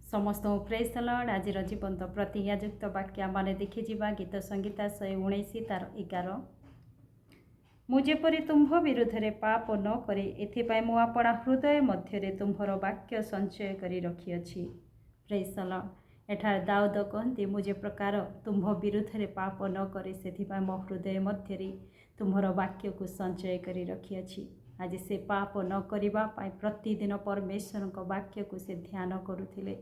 समस्त praise the Lord. आज जीवंत प्रतिज्ञायुक्त वाक्य आम देखी जा गीत संगीता 119 तार 11। मुझेपरी तुम्भ विरुद्ध रे पाप न करे एथिपाई मु आपणा हृदय मध्य तुम्भर वाक्य संचय करी रखिअछि। Praise the Lord. एठार दाऊद कहते मुझे प्रकार तुम्भ विरुद्ध रे पाप न करे सेथिपाई मो हृदय मध्य तुम्भर वाक्य को संचय करी रखिअछि। आज से पाप न करिबा पाई प्रतिदिन परमेश्वर वाक्य को से ध्यान करुथिले।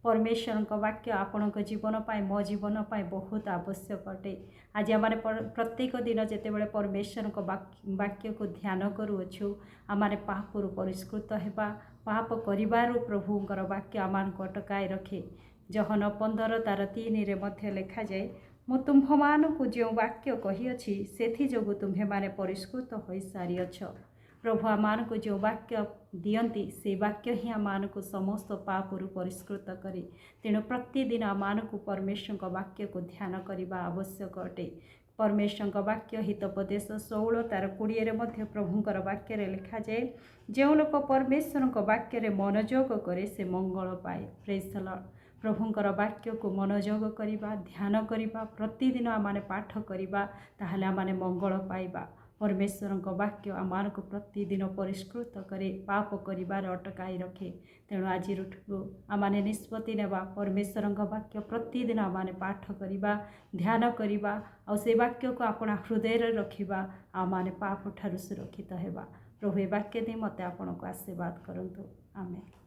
परमेश्वर वाक्य आपण जीवन पाई मो जीवन पाई बहुत आवश्यक अटे। आज आम प्रत्येक दिन जितेबाला परमेश्वर वाक्य को ध्यान करुअछु आम पापरु परिष्कृत हेबा। पाप करिबारु प्रभुंकर वाक्य आम को अटकाई रखे। जहन 15 तार 3 रे मध्य लिखा जाए, मु तुम्भ मानकु जो वाक्य कहिअछि सेथि जोगु तुम्हे माने परिष्कृत होई सारिअछ। प्रभु आम को जो वाक्य दियंती से वाक्य ही आम को समस्त पापरु परिष्कृत करे। तेणु प्रतिदिन आम को परमेश्वर वाक्य को ध्यान करने आवश्यक अटे। परमेश्वर वाक्य हितोपदेश 16 तार 20 मध्य प्रभुंकर वाक्य लिखा जाए, जो लोक परमेश्वर वाक्य मनोयोग करे से मंगल पाए। Praise the Lord. प्रभुंकर वाक्य को मनोयोग करवा ध्यान करवा प्रतिदिन आम पाठ करवा ताहले आम मंगल पाइबा। परमेश्वर वाक्य आम को प्रतिदिन परिष्कृत करे, पाप करिबार अटकाई रखे। तेणु आज आम निष्पत्ति नेबा परमेश्वर वाक्य प्रतिदिन आम पाठ करवा ध्यान करवा और से वाक्य को अपना हृदय रखा आम पाप ठारू सुरक्षित हेबा। प्रभु वाक्य दे मते आपन को आशीर्वाद करंतु। आमेन।